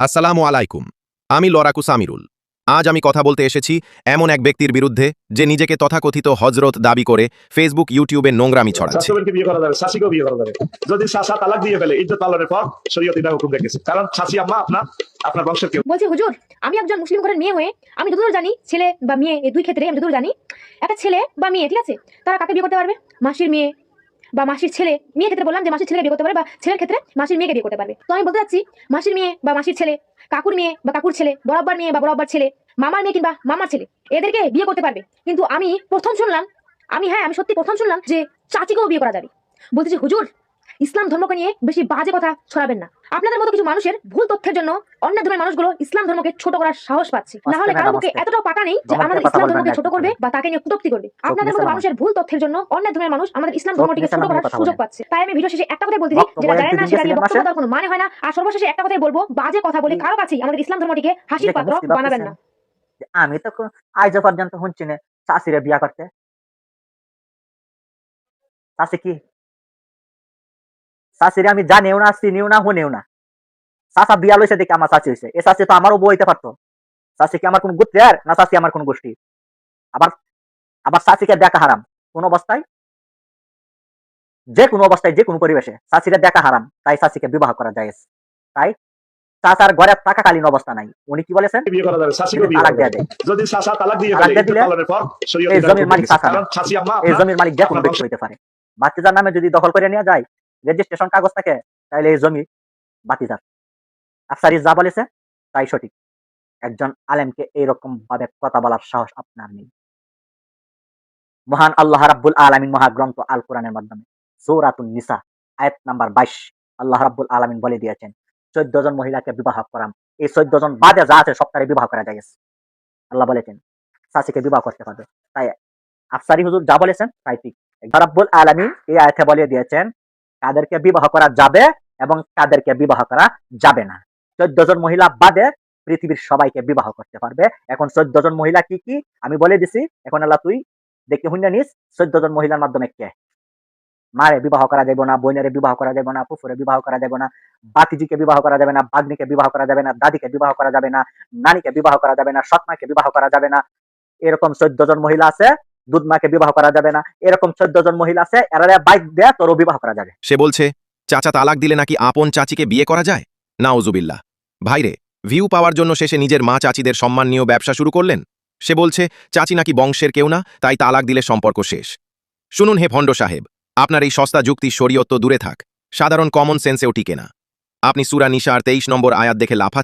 আসসালামু আলাইকুম। আমি লড়াকু সামিরুল। আজ আমি কথা বলতে এসেছি এমন এক ব্যক্তির বিরুদ্ধে যে নিজেকে তথাকথিত হজরত দাবি করে ফেসবুক ইউটিউবে নোংরামি ছড়াচ্ছে। শাশুড়িকে বিয়ে করা যাবে, শাশিকেও বিয়ে করা যাবে। যদি শাশা তালাক দিয়ে ফেলে ইজ্জত পালনের পর শরীয়ত এটা হুকুম রেখেছে। কারণ শাশি আম্মা আপনার বংশের কেউ। বলছি হুজুর, আমি একজন মুসলিম ঘরের মেয়ে হয়ে আমি যতদূর জানি ছেলে বা মেয়ে এই দুই ক্ষেত্রে আমি যতদূর জানি একটা ছেলে বা মেয়ে, ঠিক আছে, তারা কাকে বিয়ে করতে পারবে? মাসির মেয়ে বা মাসির ছেলে। মেয়ের ক্ষেত্রে বললাম যে মাসির ছেলে বিয়ে করতে পারে, বা ছেলের ক্ষেত্রে মাসির মেয়েকে বিয়ে করতে পারবে। তো আমি বলতে চাচ্ছি মাসির মেয়ে বা মাসির ছেলে, কাকুর মেয়ে বা কাকুর ছেলে, বরাবর মেয়ে বা বরাবর ছেলে, মামার মেয়ে কিংবা মামার ছেলে, এদেরকে বিয়ে করতে পারবে। কিন্তু আমি প্রথম শুনলাম, আমি সত্যি প্রথম শুনলাম যে চাচিকেও বিয়ে করা যাবে। বলতেছি হুজুর, ইসলাম ধর্মকে নিয়ে বেশি বাজে কথা ছড়াবেন না। আপনাদের মতো কিছু মানুষের ভুল তথ্যের জন্য অন্য ধর্মের মানুষগুলো ইসলাম ধর্মকে ছোট করার সাহস পাচ্ছে। না হলে কারো মুখে এতটাও পাকা নেই যে আমাদের ইসলাম ধর্মকে ছোট করবে বা তাকে নিয়ে কটূক্তি করবে। আপনাদের মতো মানুষের ভুল তথ্যের জন্য অন্য ধর্মের মানুষ আমাদের ইসলাম ধর্মটিকে ছোট করার সুযোগ পাচ্ছে। তাই আমি ভিডিও শেষে একটা কথাই বলতেছি, যেটা জানেন না সেটা নিয়ে বক্তব্য দেওয়ার কোনো মানে হয় না। আর সর্বশেষে একটা কথাই বলবো, বাজে কথা বলে কারো কাছেই আমাদের ইসলাম ধর্মটিকে হাসির পাত্র বানাবেন না। আমি তো আজ পর্যন্ত শুনছি না চাষিরে বিয়া করতে। চাষি কি চাষিরে আমি জানিও না, চিনিও না, শুনেও না। চাষা বিয়া লইছে দেখে আমার চাষি হয়েছে। এ চাষি তো আমারও বউ হইতে পারতো। চাষি কি আমার কোন গোত্রের না চাষি আমার কোন গোষ্ঠী? আবার আবার চাষিকে দেখা হারাম কোন অবস্থায়, যে কোনো অবস্থায়, যে কোনো পরিবেশে চাষিরে দেখা হারাম। তাই চাষিকে বিবাহ করা যায়। তাই চাষার ঘরে থাকাকালীন অবস্থা নাই। উনি কি বলেছেন? বিয়ে করা যাবে, শাশিকেও বিয়ে করা যাবে। যদি শাশা তালাক দিয়ে ফেলে ইজ্জত পালনের পর শরীয়ত এই এটা জমির হুকুম মালিক রেখেছে। চাষা না, কারণ শাশি আম্মা এই জমির মালিক যে কোনো ব্যক্তি হইতে পারে। বাতিজার নামে যদি দখল করে নিয়ে যায়, রেজিস্ট্রেশন কাগজ থাকে, তাহলে এই জমি বাতিজার। আফসারি যা বলেছে তাই সঠিক। একজন আলেমকে এইরকম ভাবে কথা বলার সাহস আপনার নেই। মহান আল্লাহ রাব্বুল আলামিন মহাগ্রন্থ আল কোরআনের মাধ্যমে সূরাতুন নিসা আয়াত নাম্বার 22 আল্লাহ রাব্বুল আলামিন বলে দিয়েছেন 14 জন মহিলাকে বিবাহ করাম। এই 14 জন বাদে যা আছে সবটারে বিবাহ করা যায়। আল্লাহ বলেছেন চাচিকে বিবাহ করতে পারবে। তাই আফসারি হুজুর যা বলেছেন তাই ঠিক। রাব্বুল আলামিন এই আয়াতে বলে দিয়েছেন কাদেরকে বিবাহ করা যাবে এবং কাদেরকে বিবাহ করা যাবে না। 14 জন মহিলা বাদে পৃথিবীর সবাইকে বিবাহ করতে পারবে। এখন 14 জন মহিলা কি কি আমি বলে দিছি। এখন আল্লাহ তুই দেখে হুইনা নিস 14 জন মহিলার মাধ্যমে কে মারে বিবাহ করা যাবে না, বোনেরে বিবাহ করা যাবে না, ফুফুরে বিবাহ করা যাবে না, বাতিজিকে বিবাহ করা যাবে না, বাগ্নিকে বিবাহ করা যাবে না, দাদিকে বিবাহ করা যাবে না, নানিকে বিবাহ করা যাবে না, সৎমাকে বিবাহ করা যাবে না। এরকম 14 জন মহিলা আছে। দুধমাকে বিবাহ করা যাবে না। এরকম 14 জন মহিলা আছে, এরারে বাইক দেয়া তোরও বিবাহ করা যাবে। সে বলছে চাচা তালাক দিলে নাকি আপন চাচিকে বিয়ে করা যায়। নাউজুবিল্লাহ। ভাইরে, ভিউ পাওয়ার জন্য শেষে নিজের মা চাচিদের সম্মান নিয়েও ব্যবসা শুরু করলেন। সে বলছে চাচি নাকি বংশের কেউ না, তাই তালাক দিলে সম্পর্ক শেষ। শুনুন হে ভণ্ড সাহেব, আপনার এই সস্তা যুক্তি শরীয়ত তো দূরে থাক, সাধারণ কমন সেন্সেও টিকে না। আপনি সূরা নিসার 23 নম্বর আয়াত দেখে লাফাচ্ছেন।